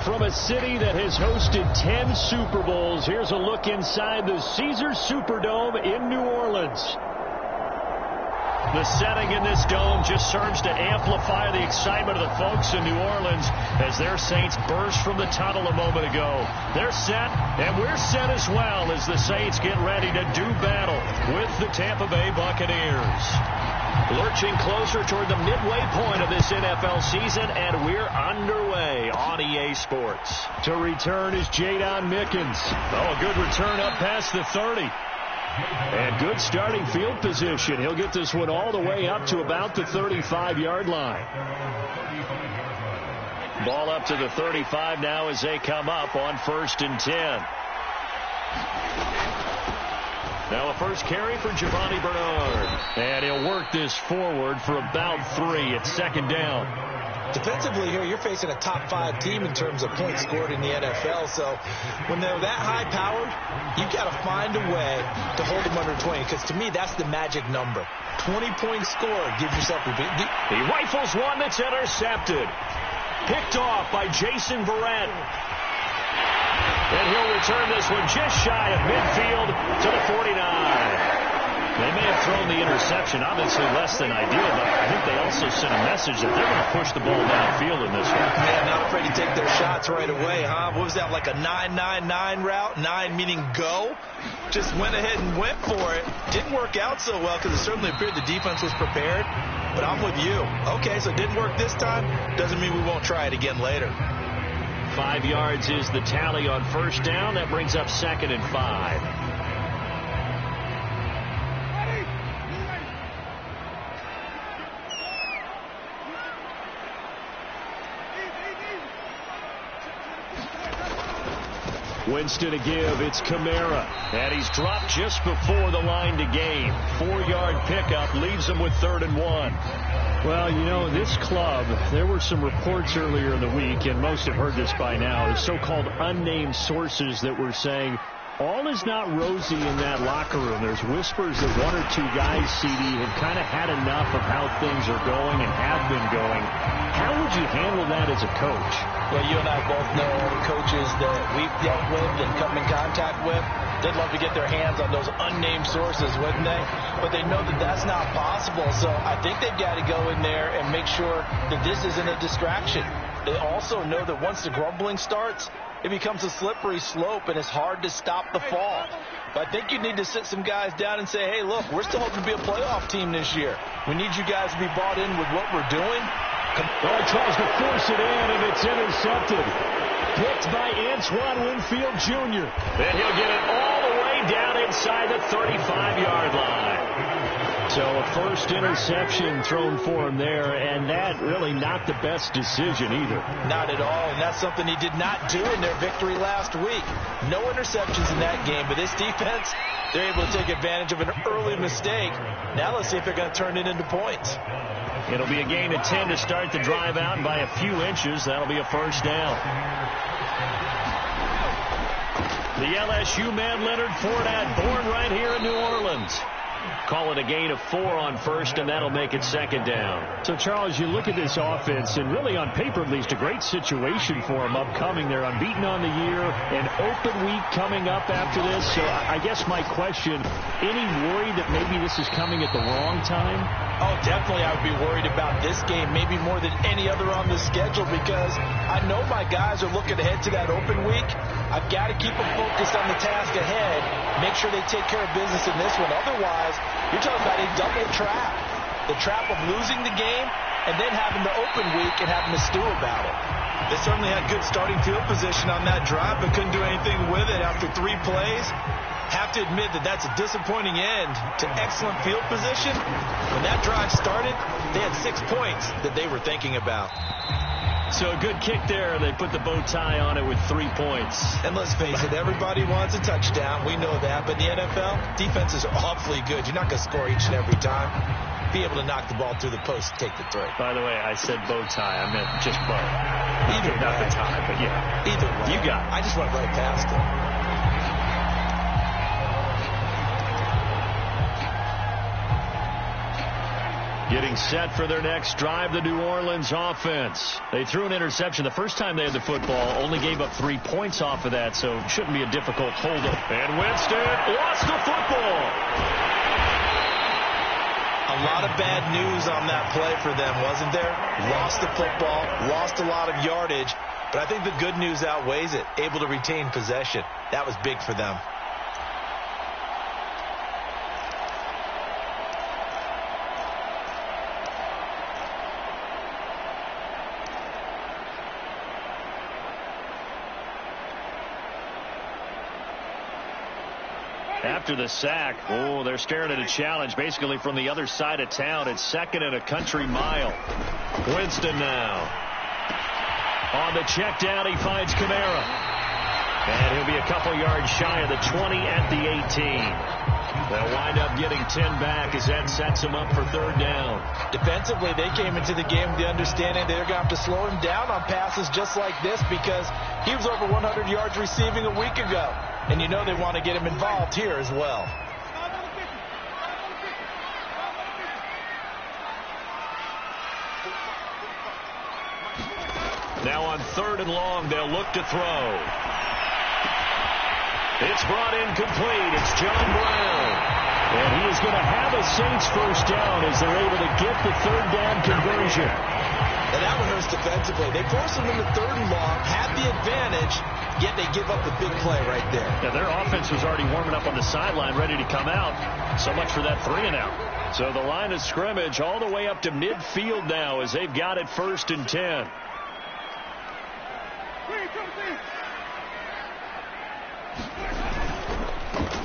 From a city that has hosted 10 Super Bowls, here's a look inside the Caesars Superdome in New Orleans. The setting in this dome just serves to amplify the excitement of the folks in New Orleans as their Saints burst from the tunnel a moment ago. They're set, and we're set as well as the Saints get ready to do battle with the Tampa Bay Buccaneers. Lurching closer toward the midway point of this NFL season, and we're underway on EA Sports. To return is Jadon Mickens. Oh, a good return up past the 30. And good starting field position. He'll get this one all the way up to about the 35-yard line. Ball up to the 35 now as they come up on 1st and 10. Now a first carry for Giovanni Bernard. And he'll work this forward for about 3 at 2nd down. Defensively here, you're facing a top 5 team in terms of points scored in the NFL. So when they're that high-powered, you've got to find a way to hold them under 20. Because to me, that's the magic number. 20-point score gives yourself a big... He rifles one that's intercepted. Picked off by Jason Verrett. And he'll return this one just shy of midfield to the 49. They may have thrown the interception, obviously less than ideal, but I think they also sent a message that they're going to push the ball downfield in this one. Yeah, not afraid to take their shots right away, huh? What was that, like a 9-9-9 route? 9 meaning go? Just went ahead and went for it. Didn't work out so well because it certainly appeared the defense was prepared, but I'm with you. Okay, so it didn't work this time. Doesn't mean we won't try it again later. 5 yards is the tally on 1st down. That brings up 2nd and 5. Winston to give. It's Kamara. And he's dropped just before the line to gain. 4-yard pickup leaves him with 3rd and 1. Well, you know, this club, there were some reports earlier in the week, and most have heard this by now, the so-called unnamed sources that were saying all is not rosy in that locker room. There's whispers that 1 or 2 guys, CD, have kind of had enough of how things are going and have been going. How would you handle that as a coach? Well, you and I both know the coaches that we've dealt with and come in contact with. They'd love to get their hands on those unnamed sources, wouldn't they? But they know that that's not possible. So I think they've got to go in there and make sure that this isn't a distraction. They also know that once the grumbling starts, it becomes a slippery slope, and it's hard to stop the fall. But I think you need to sit some guys down and say, hey, look, we're still hoping to be a playoff team this year. We need you guys to be bought in with what we're doing. Well, he tries to force it in, and it's intercepted. Picked by Antoine Winfield Jr. And he'll get it all the way down inside the 35-yard line. So a first interception thrown for him there, and that really not the best decision either. Not at all, and that's something he did not do in their victory last week. No interceptions in that game, but this defense, they're able to take advantage of an early mistake. Now let's see if they're going to turn it into points. It'll be a gain of 10 to start the drive out, and by a few inches, that'll be a 1st down. The LSU man, Leonard Fournette, born right here in New Orleans. Call it a gain of 4 on 1st, and that'll make it 2nd down. So, Charles, you look at this offense, and really on paper at least a great situation for them upcoming. They're unbeaten on the year, an open week coming up after this. So I guess my question, any worry that maybe this is coming at the wrong time? Oh, definitely I would be worried about this game, maybe more than any other on the schedule, because I know my guys are looking ahead to that open week. I've got to keep them focused on the task ahead, make sure they take care of business in this one. Otherwise, you're talking about a double trap. The trap of losing the game and then having the open week and having to stew about it. They certainly had good starting field position on that drive, but couldn't do anything with it after 3 plays. Have to admit that that's a disappointing end to excellent field position. When that drive started, they had 6 points that they were thinking about. So a good kick there. They put the bow tie on it with 3 points. And let's face it, everybody wants a touchdown. We know that. But in the NFL, defenses are awfully good. You're not going to score each and every time. Be able to knock the ball through the post and take the throw. By the way, I said bow tie. I meant just bow. Either way. Not the tie, but yeah. Either way. You got it. I just went right past it. Getting set for their next drive, the New Orleans offense. They threw an interception the first time they had the football, only gave up 3 points off of that, so it shouldn't be a difficult holdup. And Winston lost the football. A lot of bad news on that play for them, wasn't there? Lost the football, lost a lot of yardage, but I think the good news outweighs it. Able to retain possession. That was big for them. After the sack, they're staring at a challenge basically from the other side of town. It's 2nd and a country mile. Winston now. On the check down, he finds Kamara. And he'll be a couple yards shy of the 20 at the 18. They'll wind up getting 10 back as that sets them up for 3rd down. Defensively, they came into the game with the understanding they're going to have to slow him down on passes just like this because he was over 100 yards receiving a week ago. And you know they want to get him involved here as well. Now on 3rd and long, they'll look to throw. It's brought in complete. It's John Brown. And he is going to have a Saints first down as they're able to get the 3rd down conversion. And that one hurts defensively. They forced him into 3rd and long, had the advantage, yet they give up the big play right there. Yeah, their offense was already warming up on the sideline, ready to come out. So much for that 3 and out. So the line of scrimmage all the way up to midfield now as they've got it 1st and 10.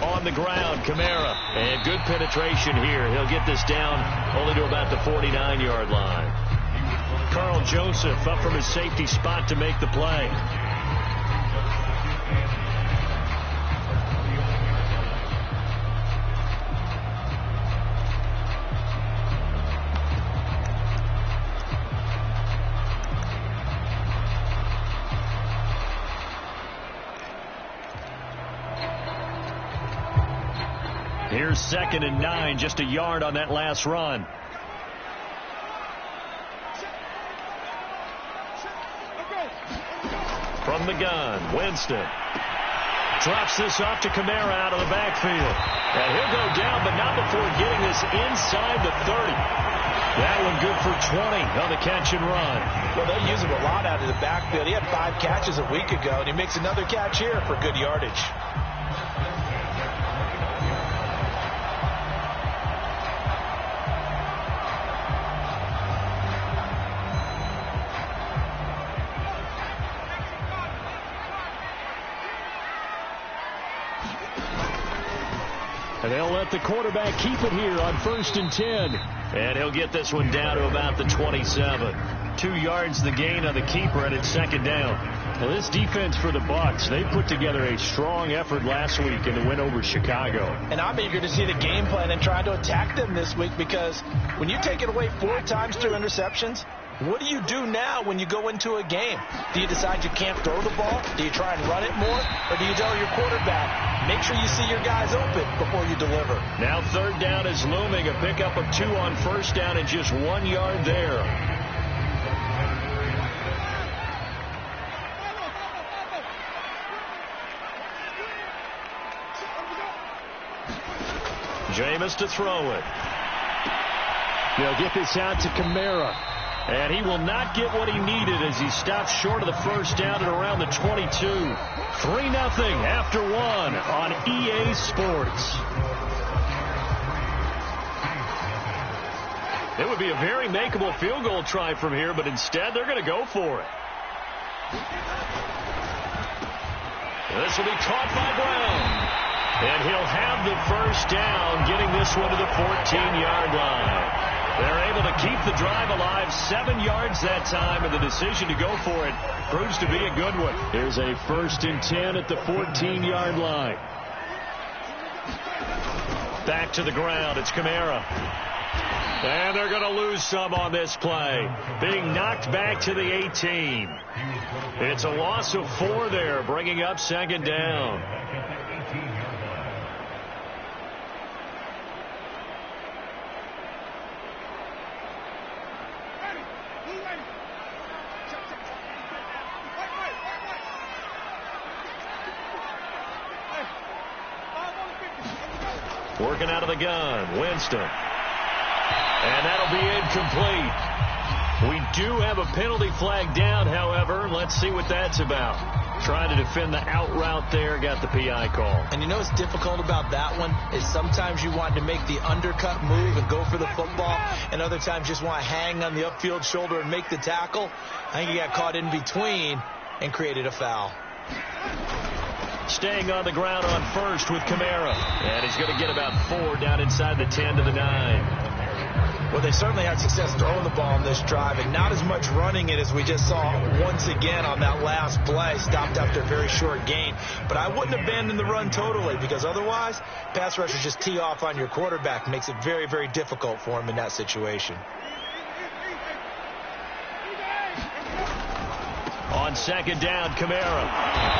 On the ground, Kamara. And good penetration here. He'll get this down only to about the 49-yard line. Carl Joseph up from his safety spot to make the play. Here's 2nd and 9, just a yard on that last run. From the gun, Winston drops this off to Kamara out of the backfield. And he'll go down, but not before getting this inside the 30. That one good for 20 on the catch and run. Well, they use him a lot out of the backfield. He had 5 catches a week ago, and he makes another catch here for good yardage. And they'll let the quarterback keep it here on 1st and 10. And he'll get this one down to about the 27. 2 yards the gain on the keeper, and it's 2nd down. Well, this defense for the Bucs, they put together a strong effort last week in the win over Chicago. And I'm eager to see the game plan and try to attack them this week because when you take it away 4 times through interceptions, what do you do now when you go into a game? Do you decide you can't throw the ball? Do you try and run it more? Or do you tell your quarterback, make sure you see your guys open before you deliver? Now 3rd down is looming. A pickup of 2 on 1st down and just 1 yard there. Jameis to throw it. They'll get this out to Kamara. And he will not get what he needed as he stops short of the 1st down at around the 22. 3-0 after 1 on EA Sports. It would be a very makeable field goal try from here, but instead they're going to go for it. This will be caught by Brown. And he'll have the 1st down, getting this one to the 14-yard line. They're able to keep the drive alive, 7 yards that time, and the decision to go for it proves to be a good one. Here's a 1st and 10 at the 14-yard line. Back to the ground, it's Kamara. And they're going to lose some on this play. Being knocked back to the 18. It's a loss of 4 there, bringing up 2nd down. Working out of the gun. Winston. And that'll be incomplete. We do have a penalty flag down, however. Let's see what that's about. Trying to defend the out route there, got the PI call. And you know what's difficult about that one is sometimes you want to make the undercut move and go for the football, and other times just want to hang on the upfield shoulder and make the tackle. I think he got caught in between and created a foul. Staying on the ground on first with Kamara. And he's going to get about 4 down inside the 10 to the 9. Well, they certainly had success throwing the ball on this drive, and not as much running it as we just saw once again on that last play. Stopped after a very short gain. But I wouldn't abandon the run totally, because otherwise, pass rushers just tee off on your quarterback. Makes it very, very difficult for him in that situation. On second down, Kamara.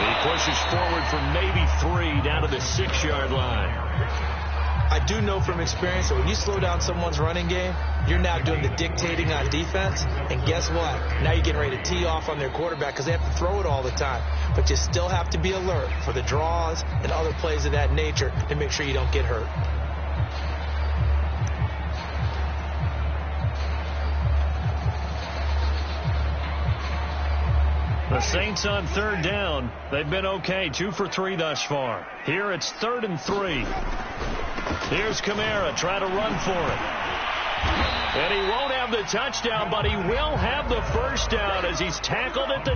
He pushes forward for maybe 3 down to the 6-yard line. I do know from experience that when you slow down someone's running game, you're now doing the dictating on defense. And guess what? Now you're getting ready to tee off on their quarterback because they have to throw it all the time. But you still have to be alert for the draws and other plays of that nature to make sure you don't get hurt. The Saints on third down. They've been okay. 2 for 3 thus far. Here it's 3rd and 3. Here's Kamara trying to run for it. And he won't have the touchdown, but he will have the first down as he's tackled at the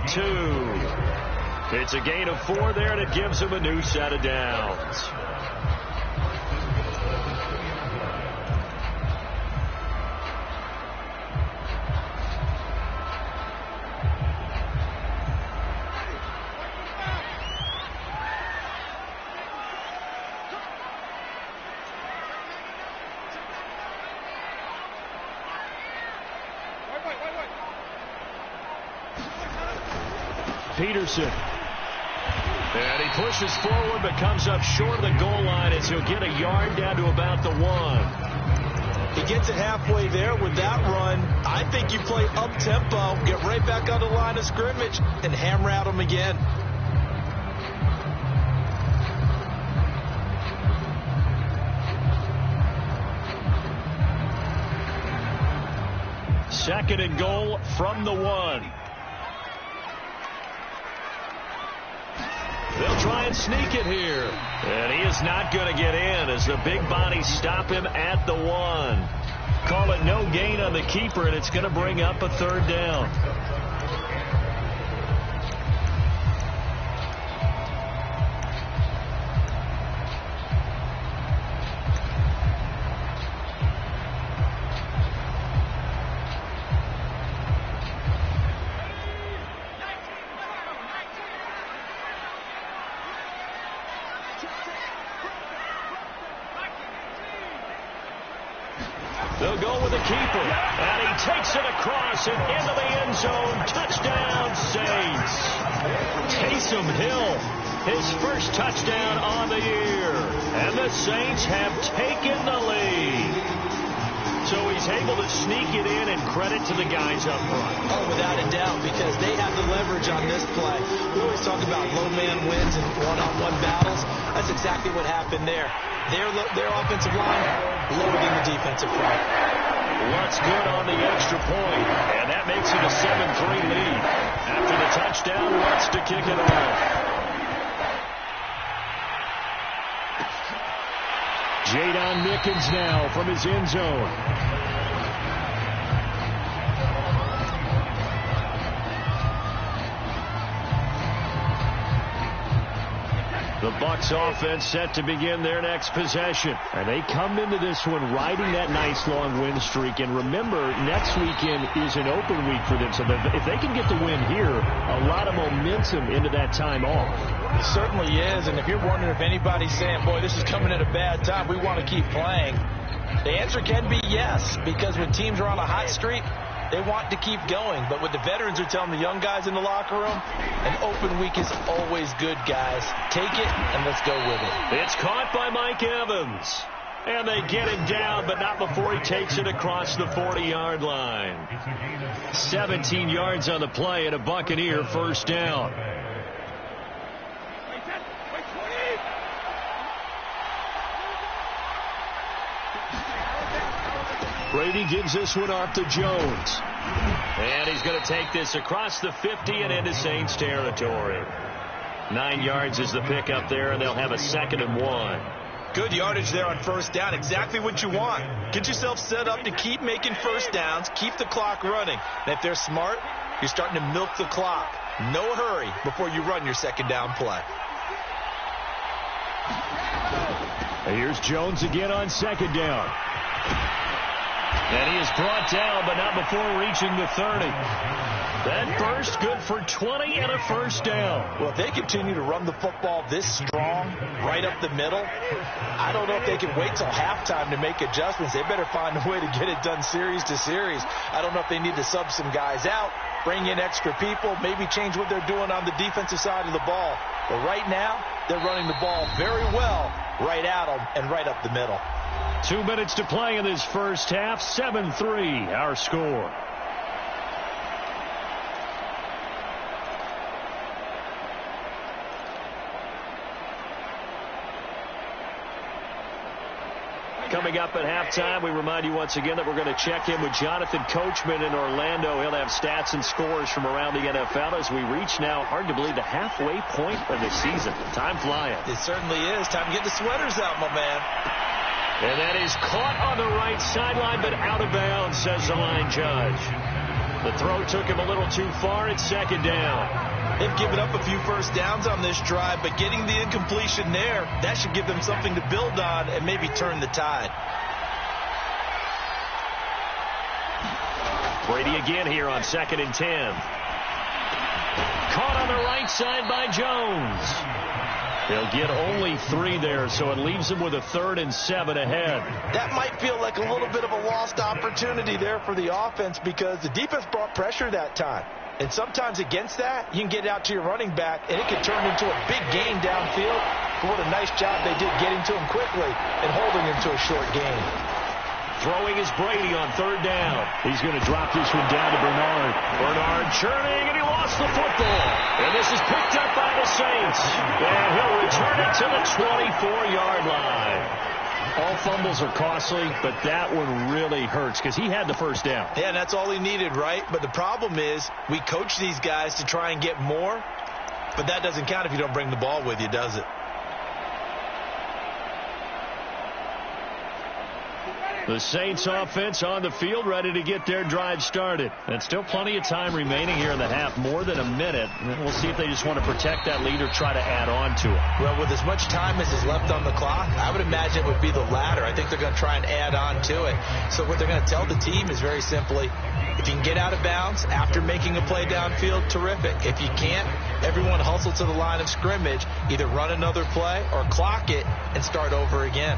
2. It's a gain of 4 there, and it gives him a new set of downs. Peterson. And he pushes forward but comes up short of the goal line as he'll get a yard down to about the 1. He gets it halfway there with that run. I think you play up-tempo, get right back on the line of scrimmage, and hammer at him again. Second and goal from the 1. They'll try and sneak it here. And he is not going to get in as the big bodies stop him at the 1. Call it no gain on the keeper, and it's going to bring up a 3rd down. They'll go with the keeper, and he takes it across and into the end zone. Touchdown, Saints. Taysom Hill, his first touchdown on the year. And the Saints have taken the lead. So he's able to sneak it in, and credit to the guys up front. Oh, without a doubt, because they have the leverage on this play. We always talk about low man wins and one-on-one battles. That's exactly what happened there. Their offensive line lower than the defensive front. What's good on the extra point, and that makes it a 7-3 lead. After the touchdown, wants to kick it off. Jadon Mickens now from his end zone. The Bucs offense set to begin their next possession. And they come into this one riding that nice long win streak. And remember, next weekend is an open week for them. So if they can get the win here, a lot of momentum into that time off. It certainly is. And if you're wondering if anybody's saying, boy, this is coming at a bad time, we want to keep playing, the answer can be yes. Because when teams are on a hot streak, they want to keep going. But what the veterans are telling the young guys in the locker room, an open week is always good, guys. Take it, and let's go with it. It's caught by Mike Evans. And they get him down, but not before he takes it across the 40-yard line. 17 yards on the play, and a Buccaneer first down. Brady gives this one off to Jones. And he's going to take this across the 50 and into Saints territory. 9 yards is the pickup there, and they'll have a 2nd and 1. Good yardage there on first down. Exactly what you want. Get yourself set up to keep making first downs, keep the clock running. And if they're smart, you're starting to milk the clock. No hurry before you run your 2nd down play. Here's Jones again on 2nd down. And he is brought down, but not before reaching the 30. That burst good for 20 and a first down. Well, if they continue to run the football this strong, right up the middle, I don't know if they can wait till halftime to make adjustments. They better find a way to get it done series to series. I don't know if they need to sub some guys out, bring in extra people, maybe change what they're doing on the defensive side of the ball. But right now, they're running the ball very well right at them and right up the middle. 2 minutes to play in this first half. 7-3 our score. Coming up at halftime, we remind you once again that we're going to check in with Jonathan Coachman in Orlando. He'll have stats and scores from around the NFL as we reach now, hard to believe, the halfway point of the season. Time flying. It certainly is. Time to get the sweaters out, my man. And that is caught on the right sideline, but out of bounds, says the line judge. The throw took him a little too far. It's 2nd down. They've given up a few first downs on this drive, but getting the incompletion there, that should give them something to build on and maybe turn the tide. Brady again here on 2nd and 10. Caught on the right side by Jones. They'll get only 3 there, so it leaves them with a 3rd and 7 ahead. That might feel like a little bit of a lost opportunity there for the offense because the defense brought pressure that time. And sometimes against that, you can get out to your running back, and it can turn into a big gain downfield. But what a nice job they did getting to him quickly and holding him to a short gain. Throwing is Brady on 3rd down. He's going to drop this one down to Bernard. Bernard churning, and he lost the football. And this is picked up by the Saints. And he'll return it to the 24-yard line. All fumbles are costly, but that one really hurts because he had the first down. Yeah, and that's all he needed, right? But the problem is we coach these guys to try and get more, but that doesn't count if you don't bring the ball with you, does it? The Saints offense on the field, ready to get their drive started. And still plenty of time remaining here in the half, more than a minute. And we'll see if they just want to protect that lead or try to add on to it. Well, with as much time as is left on the clock, I would imagine it would be the latter. I think they're going to try and add on to it. So what they're going to tell the team is very simply, if you can get out of bounds after making a play downfield, terrific. If you can't, everyone hustle to the line of scrimmage, either run another play or clock it and start over again.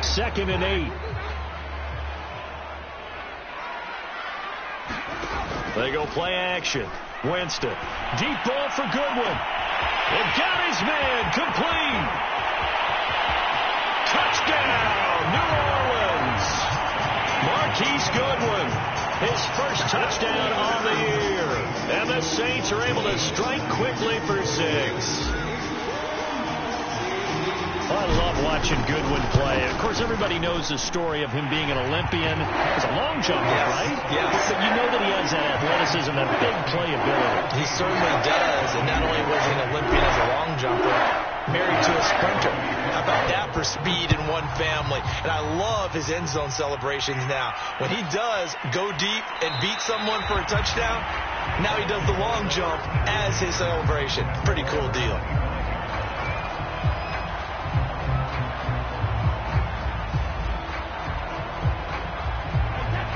2nd and 8. They go play action. Winston. Deep ball for Goodwin. And got his man complete. Touchdown, New Orleans. Marquise Goodwin. His first touchdown on the year. And the Saints are able to strike quickly for 6. I love watching Goodwin play. Of course, everybody knows the story of him being an Olympian. He's a long jumper, right? Yes. But you know that he has that athleticism, that big playability. He certainly does. And not only was he an Olympian as a long jumper, married to a sprinter. How about that for speed in one family? And I love his end zone celebrations now. When he does go deep and beat someone for a touchdown, now he does the long jump as his celebration. Pretty cool deal.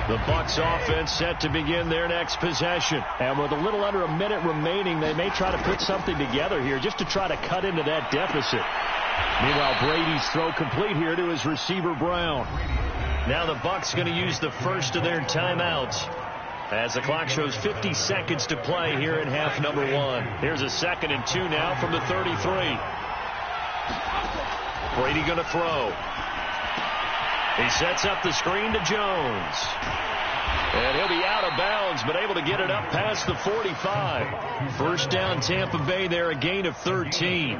The Bucs offense set to begin their next possession. And with a little under a minute remaining, they may try to put something together here just to try to cut into that deficit. Meanwhile, Brady's throw complete here to his receiver, Brown. Now the Bucs going to use the first of their timeouts as the clock shows 50 seconds to play here in half number 1. Here's a 2nd and 2 now from the 33. Brady going to throw. He sets up the screen to Jones. And he'll be out of bounds, but able to get it up past the 45. First down, Tampa Bay there, a gain of 13.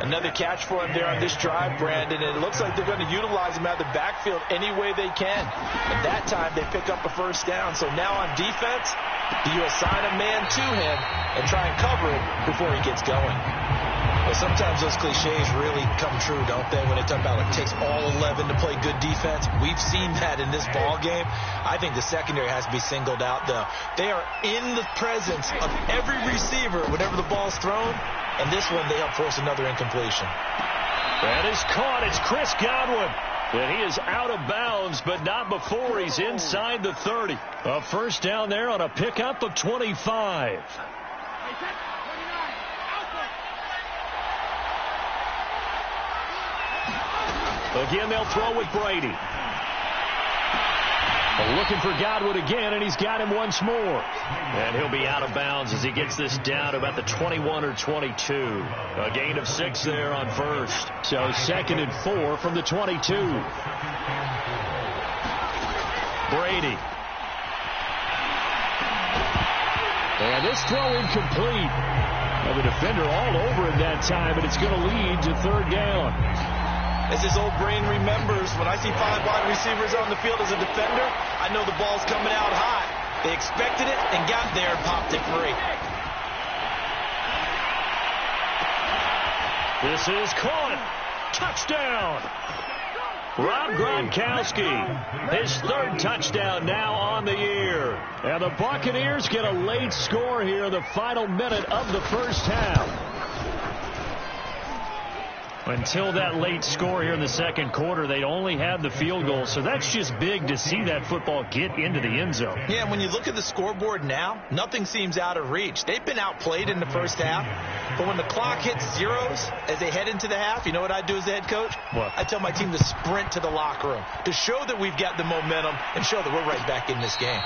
Another catch for him there on this drive, Brandon, and it looks like they're going to utilize him out of the backfield any way they can. And that time, they pick up a first down. So now on defense, do you assign a man to him and try and cover it before he gets going? Well, sometimes those cliches really come true, don't they, when they talk about it takes all 11 to play good defense. We've seen that in this ball game. I think the secondary has to be singled out, though. They are in the presence of every receiver whenever the ball's thrown, and this one they help force another incompletion. That is caught. It's Chris Godwin. And he is out of bounds, but not before he's inside the 30. A first down there on a pickup of 25. Again, they'll throw with Brady. Looking for Godwin again, and he's got him once more. And he'll be out of bounds as he gets this down to about the 21 or 22. A gain of 6 there on first. So 2nd and 4 from the 22. Brady. And this throw incomplete. And the defender all over him that time, and it's going to lead to 3rd down. As his old brain remembers, when I see 5 wide receivers on the field as a defender, I know the ball's coming out hot. They expected it and got there and popped it free. This is caught. Touchdown. Rob Gronkowski, his 3rd touchdown now on the year. And the Buccaneers get a late score here in the final minute of the first half. Until that late score here in the 2nd quarter, they'd only had the field goal. So that's just big to see that football get into the end zone. Yeah, and when you look at the scoreboard now, nothing seems out of reach. They've been outplayed in the first half. But when the clock hits zeros as they head into the half, you know what I do as the head coach? What? I tell my team to sprint to the locker room to show that we've got the momentum and show that we're right back in this game.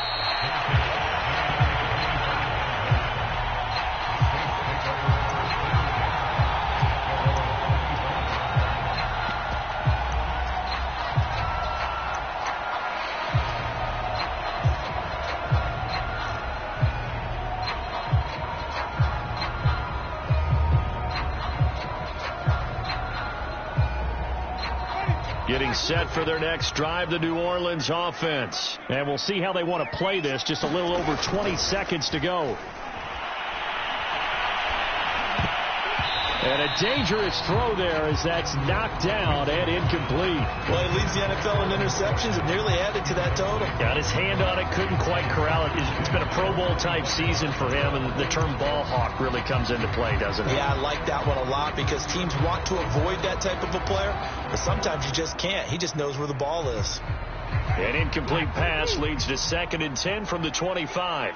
Getting set for their next drive, the New Orleans offense. And we'll see how they want to play this. Just a little over 20 seconds to go. And a dangerous throw there as that's knocked down and incomplete. Well, he leads the NFL in interceptions and nearly added to that total. Got his hand on it, couldn't quite corral it. It's been a Pro Bowl type season for him, and the term ball hawk really comes into play, doesn't it? Yeah, I like that one a lot because teams want to avoid that type of a player, but sometimes you just can't. He just knows where the ball is. An incomplete pass leads to 2nd and 10 from the 25.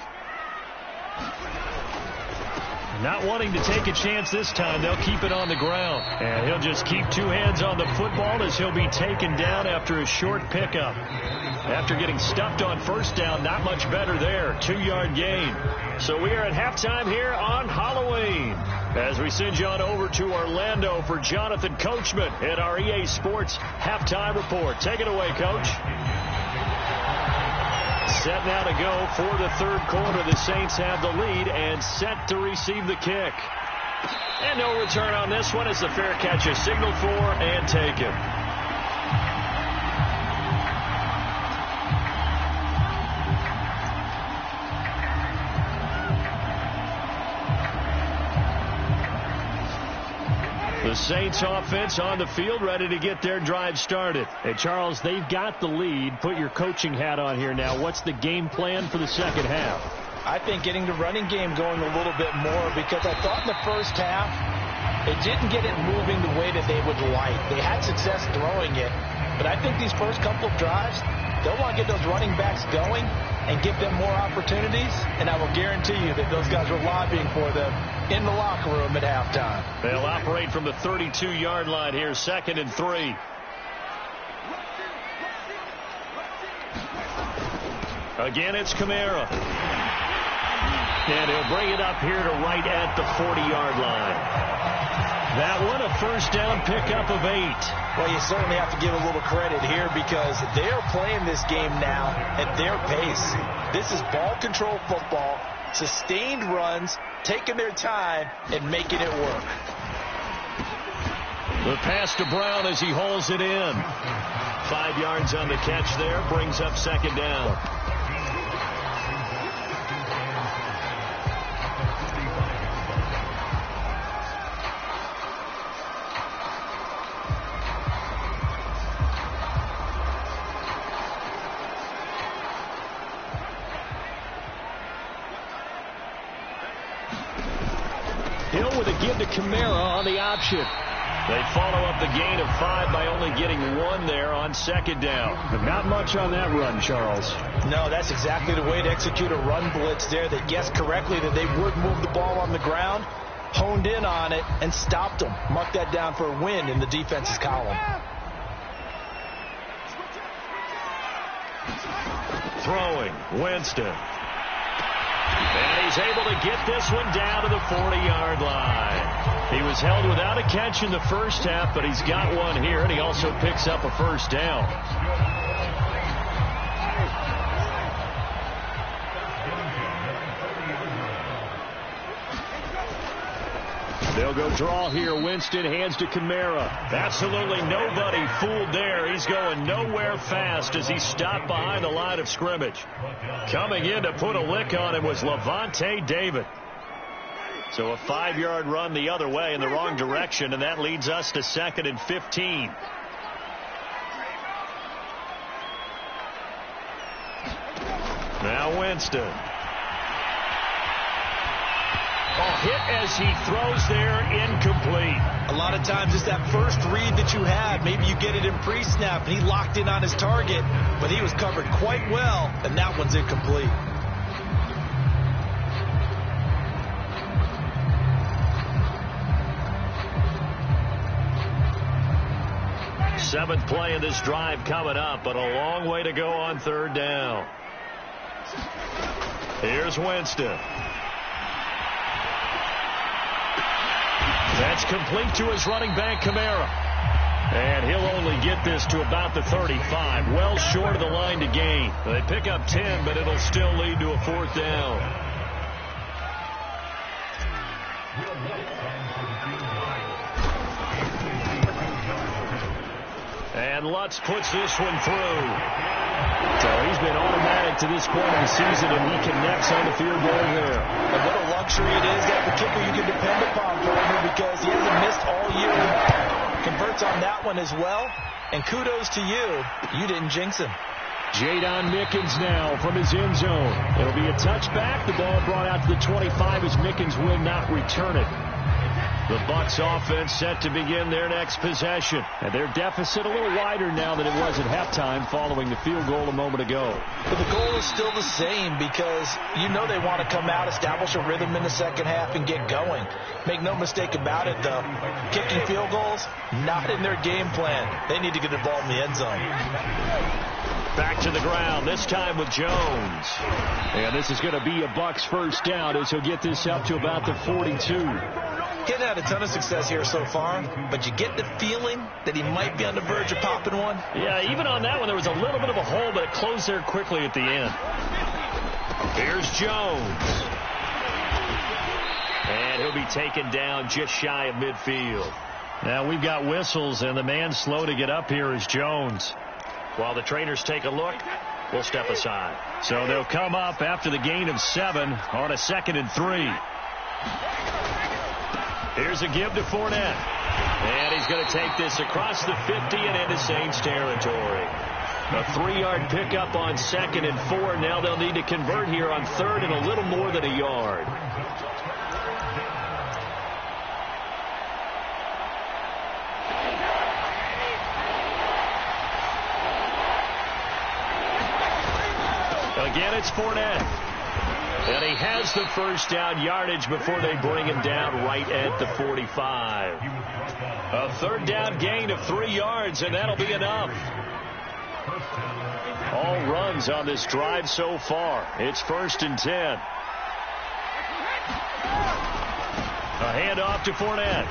Not wanting to take a chance this time, they'll keep it on the ground. And he'll just keep 2 hands on the football as he'll be taken down after a short pickup. After getting stuffed on first down, not much better there. 2-yard gain. So we are at halftime here on Halloween, as we send you on over to Orlando for Jonathan Coachman at our EA Sports Halftime Report. Take it away, Coach. Set now to go for the 3rd quarter. The Saints have the lead and set to receive the kick. And no return on this one as the fair catch is signaled for and taken. The Saints offense on the field, ready to get their drive started. Hey, Charles, they've got the lead. Put your coaching hat on here now. What's the game plan for the 2nd half? I think getting the running game going a little bit more, because I thought in the first half they didn't get it moving the way that they would like. They had success throwing it, but I think these first couple of drives, they'll want to get those running backs going and give them more opportunities, and I will guarantee you that those guys were lobbying for them in the locker room at halftime. They'll operate from the 32-yard line here, 2nd and 3. Again, it's Kamara. And he'll bring it up here to right at the 40-yard line. That one, a first down pickup of 8. Well, you certainly have to give a little credit here because they're playing this game now at their pace. This is ball control football, sustained runs, taking their time and making it work. The pass to Brown as he holds it in. 5 yards on the catch there, brings up second down. Hill with a give to Kamara on the option. They follow up the gain of 5 by only getting 1 there on second down. But not much on that run, Charles. No, that's exactly the way to execute a run blitz there. They guessed correctly that they would move the ball on the ground, honed in on it, and stopped them. Mark that down for a win in the defense's column. Throwing, Winston. And he's able to get this one down to the 40-yard line. He was held without a catch in the first half, but he's got one here, and he also picks up a first down. They'll go draw here. Winston hands to Kamara. Absolutely nobody fooled there. He's going nowhere fast as he stopped behind the line of scrimmage. Coming in to put a lick on him was Levante David. So a 5-yard run the other way in the wrong direction, and that leads us to 2nd and 15. Now Winston. Hit as he throws there, incomplete. A lot of times it's that first read that you have. Maybe you get it in pre-snap, and he locked in on his target, but he was covered quite well, and that one's incomplete. Seventh play of this drive coming up, but a long way to go on 3rd down. Here's Winston. That's complete to his running back, Kamara. And he'll only get this to about the 35, well short of the line to gain. They pick up 10, but it'll still lead to a 4th down. And Lutz puts this one through. So he's been automatic to this point of the season, and he connects on the field goal there. And what a luxury it is that the kicker you can depend upon for him, because he hasn't missed all year long. Converts on that one as well, and kudos to you. You didn't jinx him. Jadon Mickens now from his end zone. It'll be a touchback. The ball brought out to the 25 as Mickens will not return it. The Bucs offense set to begin their next possession. And their deficit a little wider now than it was at halftime following the field goal a moment ago. But the goal is still the same, because you know they want to come out, establish a rhythm in the second half, and get going. Make no mistake about it, though. Kicking field goals, not in their game plan. They need to get the ball in the end zone. Back to the ground, this time with Jones. And this is going to be a Bucs first down as he'll get this up to about the 42. Getting had a ton of success here so far, but you get the feeling that he might be on the verge of popping one. Yeah, even on that one, there was a little bit of a hole, but it closed there quickly at the end. Here's Jones. And he'll be taken down just shy of midfield. Now we've got whistles, and the man slow to get up here is Jones. While the trainers take a look, we'll step aside. So they'll come up after the gain of 7 on a 2nd and 3. Here's a give to Fournette. And he's going to take this across the 50 and into Saints territory. A 3-yard pickup on 2nd and 4. Now they'll need to convert here on 3rd and a little more than a yard. Again, it's Fournette. And he has the first down yardage before they bring him down right at the 45. A 3rd down gain of 3 yards, and that'll be enough. All runs on this drive so far. It's 1st and 10. A handoff to Fournette.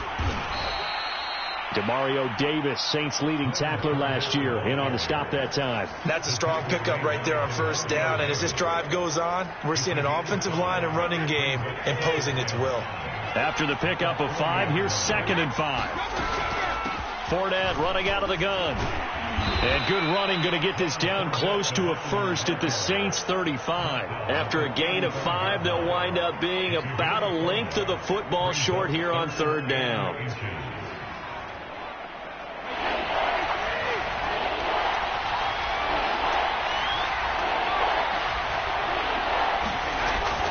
Demario Davis, Saints leading tackler last year, in on the stop that time. That's a strong pickup right there on 1st down. And as this drive goes on, we're seeing an offensive line and running game imposing its will. After the pickup of 5, here's 2nd and 5. Fournette running out of the gun. And good running, going to get this down close to a first at the Saints 35. After a gain of 5, they'll wind up being about a length of the football short here on third down.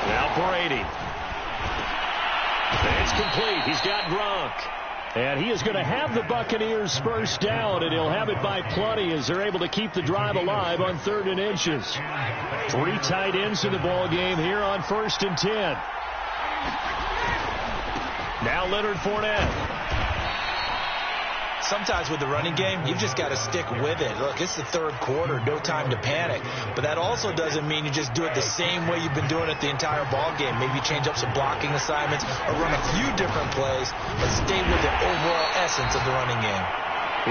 Now Brady. It's complete. He's got Gronk. And he is going to have the Buccaneers first down, and he'll have it by plenty as they're able to keep the drive alive on 3rd and inches. 3 tight ends in the ball game here on 1st and 10. Now Leonard Fournette. Sometimes with the running game, you've just got to stick with it. Look, it's the 3rd quarter, no time to panic. But that also doesn't mean you just do it the same way you've been doing it the entire ball game. Maybe change up some blocking assignments or run a few different plays, but stay with the overall essence of the running game.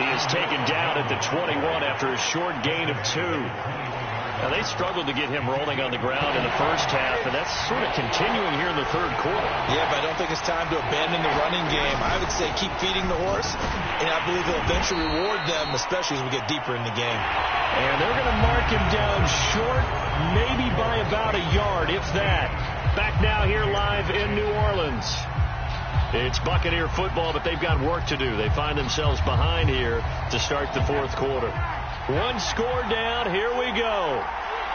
He is taken down at the 21 after a short gain of 2. Now, they struggled to get him rolling on the ground in the first half, and that's sort of continuing here in the 3rd quarter. Yeah, but I don't think it's time to abandon the running game. I would say keep feeding the horse, and I believe he'll eventually reward them, especially as we get deeper in the game. And they're going to mark him down short, maybe by about a yard, if that. Back now here live in New Orleans. It's Buccaneer football, but they've got work to do. They find themselves behind here to start the 4th quarter. 1 score down. Here we go.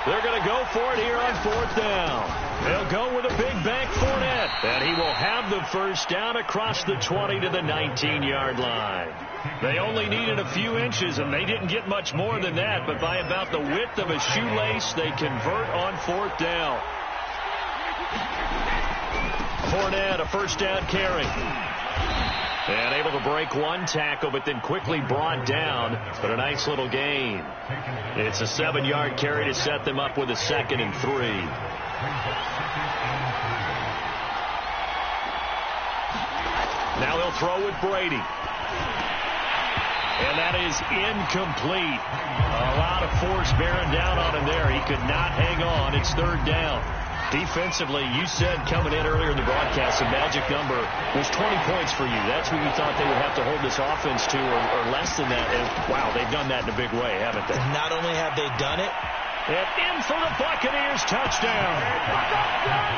They're going to go for it here on 4th down. They'll go with a big bank Fournette. And he will have the first down across the 20 to the 19-yard line. They only needed a few inches, and they didn't get much more than that. But by about the width of a shoelace, they convert on 4th down. Fournette, a first down carry. And able to break 1 tackle, but then quickly brought down. But a nice little gain. It's a 7-yard carry to set them up with a 2nd and 3. Now they'll throw with Brady. And that is incomplete. A lot of force bearing down on him there. He could not hang on. It's 3rd down. Defensively, you said coming in earlier in the broadcast, the magic number was 20 points for you. That's what you thought they would have to hold this offense to, or less than that. And, wow, they've done that in a big way, haven't they? Not only have they done it, and in for the Buccaneers touchdown.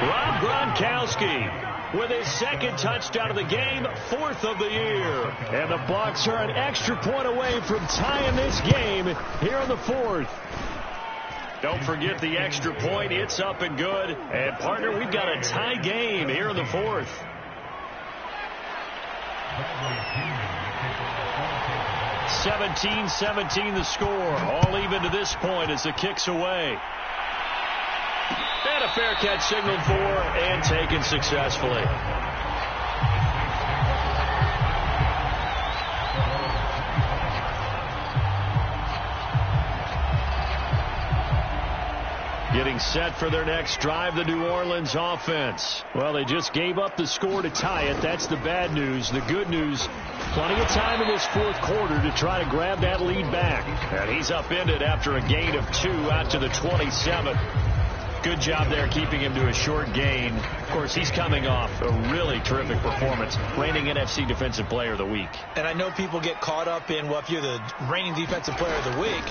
Rob Gronkowski with his 2nd touchdown of the game, 4th of the year. And the Bucs are an extra point away from tying this game here on the 4th. Don't forget the extra point. It's up and good. And, partner, we've got a tie game here in the 4th. (17-17) the score. All even to this point as the kick's away. And a fair catch signaled for and taken successfully. Getting set for their next drive, the New Orleans offense. Well, they just gave up the score to tie it. That's the bad news. The good news, plenty of time in this 4th quarter to try to grab that lead back. And he's upended after a gain of 2 out to the 27. Good job there keeping him to a short gain. Of course, he's coming off a really terrific performance. Reigning NFC Defensive Player of the Week. And I know people get caught up in, well, if you're the reigning Defensive Player of the Week,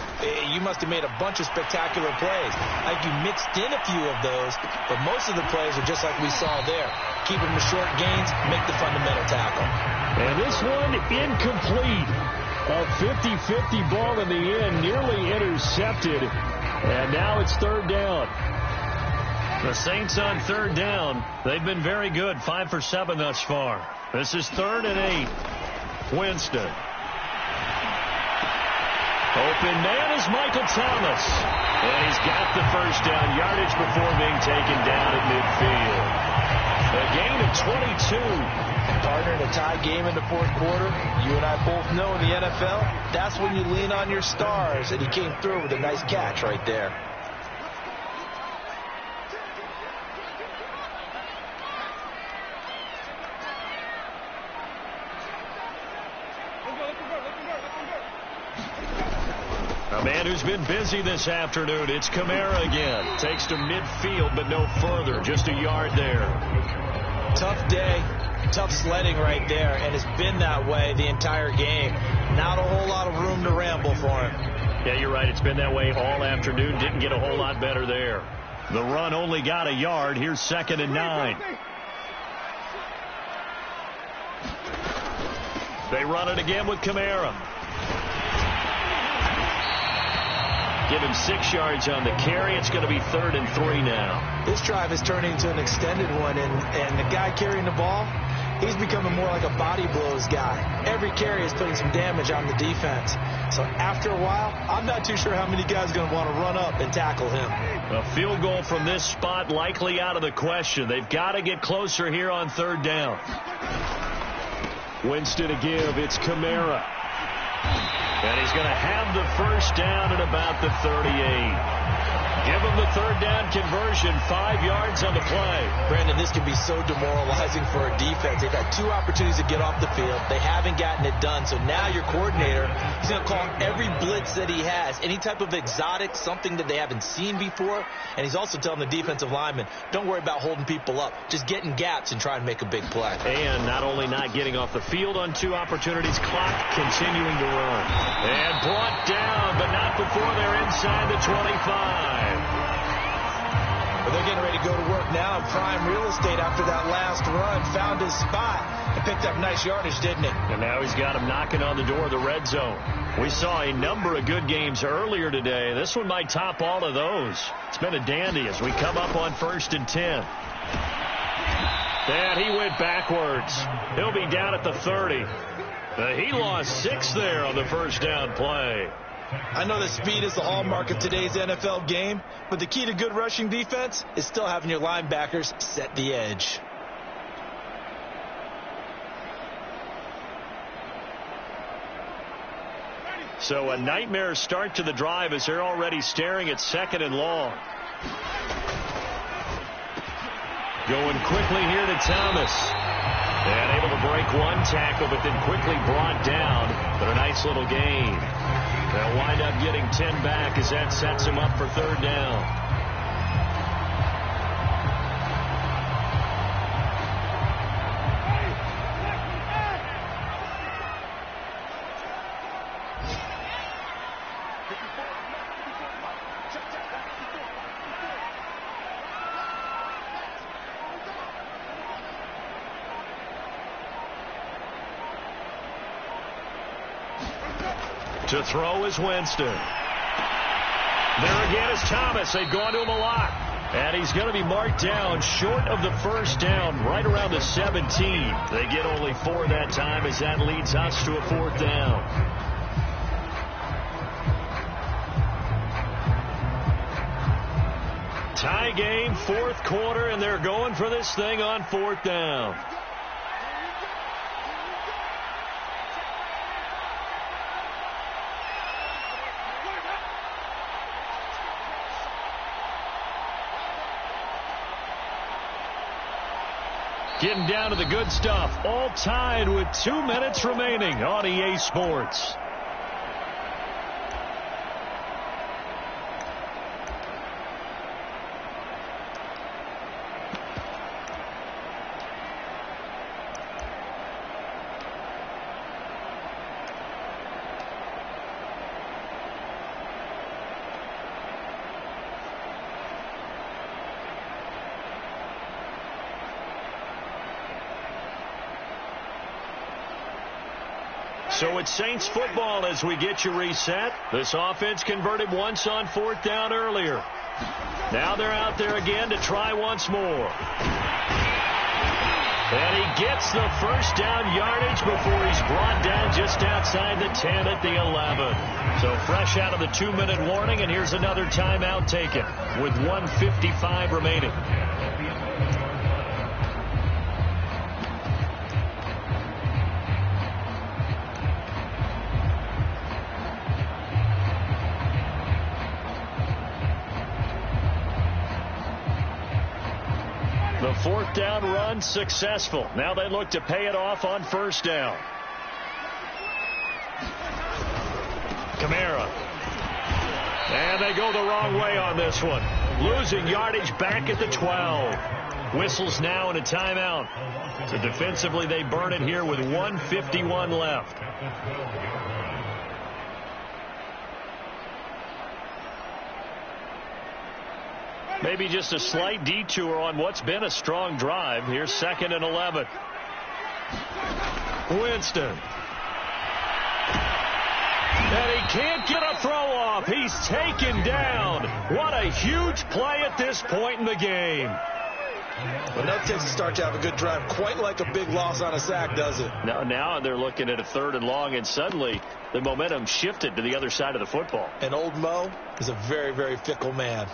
you must have made a bunch of spectacular plays. I think you mixed in a few of those, but most of the plays are just like we saw there. Keep them to short gains, make the fundamental tackle. And this one incomplete. A 50-50 ball in the end, nearly intercepted. And now it's 3rd down. The Saints on 3rd down. They've been very good. 5 for 7 thus far. This is 3rd and 8. Winston. Open man is Michael Thomas. And he's got the first down. Yardage before being taken down at midfield. A gain of 22. Partner, in a tie game in the 4th quarter, you and I both know in the NFL, that's when you lean on your stars. And he came through with a nice catch right there. A man who's been busy this afternoon. It's Kamara again. Takes to midfield, but no further. Just a yard there. Tough day. Tough sledding right there, and it's been that way the entire game. Not a whole lot of room to ramble for him. Yeah, you're right. It's been that way all afternoon. Didn't get a whole lot better there. The run only got a yard. Here's 2nd and 9. They run it again with Kamara. Give him 6 yards on the carry. It's going to be 3rd and 3 now. This drive is turning into an extended one, and the guy carrying the ball, he's becoming more like a body blows guy. Every carry is putting some damage on the defense. So after a while, I'm not too sure how many guys are going to want to run up and tackle him. A field goal from this spot likely out of the question. They've got to get closer here on 3rd down. Winston to give. It's Kamara. And he's going to have the 1st down at about the 38. Give him the 3rd down conversion, 5 yards on the play. Brandon, this can be so demoralizing for a defense. They've had 2 opportunities to get off the field. They haven't gotten it done. So now your coordinator, he's going to call every blitz that he has, any type of exotic, something that they haven't seen before. And he's also telling the defensive lineman, don't worry about holding people up. Just get in gaps and try and make a big play. And not only not getting off the field on 2 opportunities, clock continuing to run. And brought down, but not before they're inside the 25. But they're getting ready to go to work now in prime real estate after that last run. Found his spot and picked up nice yardage, didn't he? And now he's got him knocking on the door of the red zone. We saw a number of good games earlier today. This one might top all of those. It's been a dandy as we come up on 1st and 10. And he went backwards. He'll be down at the 30. He lost 6 there on the 1st down play. I know that speed is the hallmark of today's NFL game, but the key to good rushing defense is still having your linebackers set the edge. So a nightmare start to the drive as they're already staring at 2nd and long. Going quickly here to Thomas. And able to break 1 tackle, but then quickly brought down. But a nice little gain. They'll wind up getting 10 back as that sets him up for 3rd down. To throw is Winston. There again is Thomas. They've gone to him a lot. And he's going to be marked down short of the 1st down, right around the 17. They get only 4 that time as that leads us to a 4th down. Tie game, 4th quarter, and they're going for this thing on 4th down. Getting down to the good stuff. All tied with 2 minutes remaining on EA Sports. So it's Saints football as we get you reset. This offense converted once on 4th down earlier. Now they're out there again to try once more. And he gets the 1st down yardage before he's brought down just outside the 10 at the 11. So fresh out of the 2-minute warning, and here's another timeout taken with 1:55 remaining. The 4th down run successful. Now they look to pay it off on 1st down. Kamara. And they go the wrong way on this one. Losing yardage back at the 12. Whistles now and a timeout. So defensively, they burn it here with 1:51 left. Maybe just a slight detour on what's been a strong drive. Here's 2nd and 11. Winston. And he can't get a throw off. He's taken down. What a huge play at this point in the game. Well, no takes to start to have a good drive. Quite like a big loss on a sack, does it? Now they're looking at a 3rd and long, and suddenly the momentum shifted to the other side of the football. And old Mo is a very, very fickle man.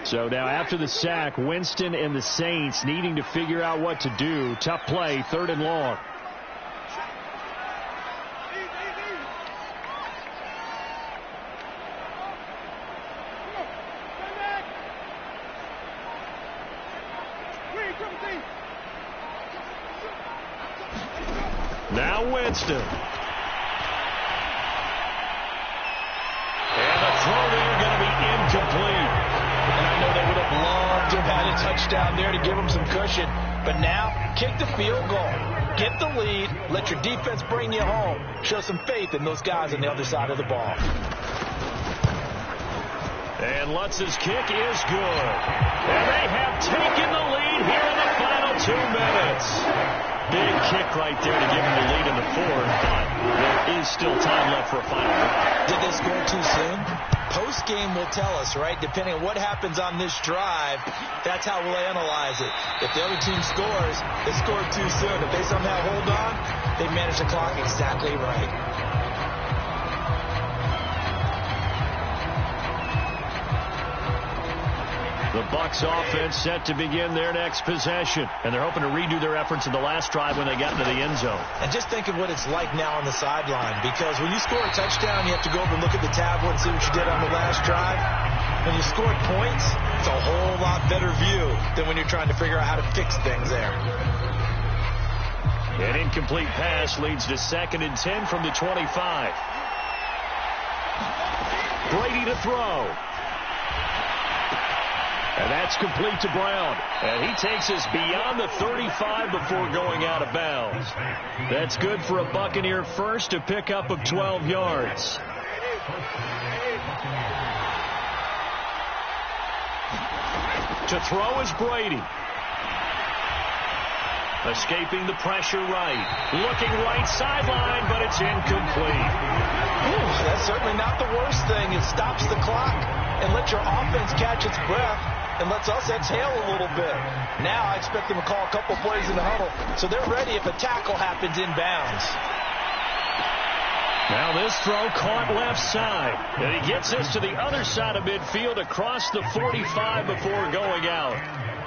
So now after the sack, Winston and the Saints needing to figure out what to do. Tough play, 3rd and long. Now Winston. And the throw there going to be incomplete. And I know they would have loved to have had a touchdown there to give them some cushion. But now, kick the field goal. Get the lead. Let your defense bring you home. Show some faith in those guys on the other side of the ball. And Lutz's kick is good. And they have taken the lead here in the final 2 minutes. Big kick right there to give them the lead in the 4th, but there is still time left for a final drive. Did they score too soon? Post-game will tell us, right? Depending on what happens on this drive, that's how we'll analyze it. If the other team scores, they scored too soon. If they somehow hold on, they manage the clock exactly right. The Bucs offense set to begin their next possession. And they're hoping to redo their efforts in the last drive when they got into the end zone. And just think of what it's like now on the sideline. Because when you score a touchdown, you have to go over and look at the tablet and see what you did on the last drive. When you scored points, it's a whole lot better view than when you're trying to figure out how to fix things there. An incomplete pass leads to 2nd and 10 from the 25. Brady to throw. And that's complete to Brown. And he takes us beyond the 35 before going out of bounds. That's good for a Buccaneer first, a pickup of 12 yards. To throw is Brady. Escaping the pressure right. Looking right sideline, but it's incomplete. That's certainly not the worst thing. It stops the clock and lets your offense catch its breath. And lets us exhale a little bit. Now I expect them to call a couple plays in the huddle, so they're ready if a tackle happens inbounds. Now this throw caught left side. And he gets us to the other side of midfield across the 45 before going out.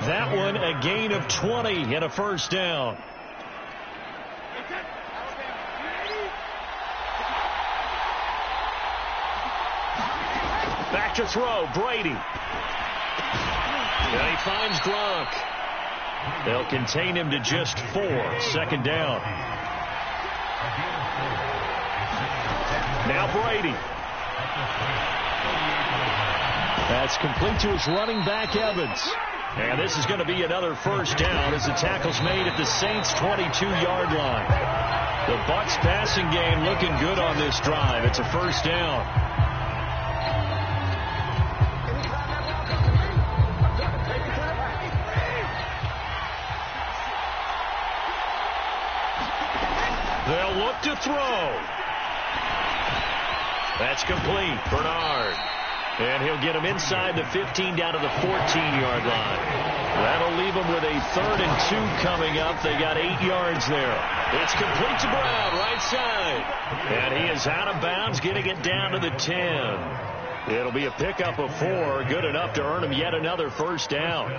That one a gain of 20 and a first down. Back to throw, Brady. And he finds Gronk. They'll contain him to just 4. 2nd down. Now Brady. That's complete to his running back, Evans. And this is going to be another first down as the tackle's made at the Saints' 22-yard line. The Bucs passing game looking good on this drive. It's a first down. They'll look to throw. That's complete. Bernard. And he'll get him inside the 15 down to the 14-yard line. That'll leave them with a 3rd and 2 coming up. They got 8 yards there. It's complete to Brown, right side. And he is out of bounds, getting it down to the 10. It'll be a pickup of 4, good enough to earn him yet another first down.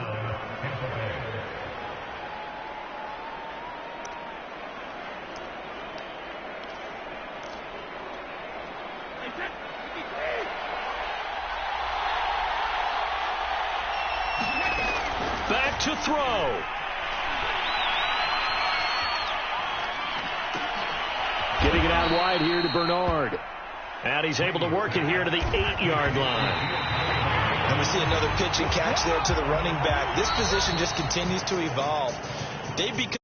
Back to throw. Getting it out wide here to Bernard. And he's able to work it here to the 8-yard line. And we see another pitch and catch there to the running back. This position just continues to evolve. They become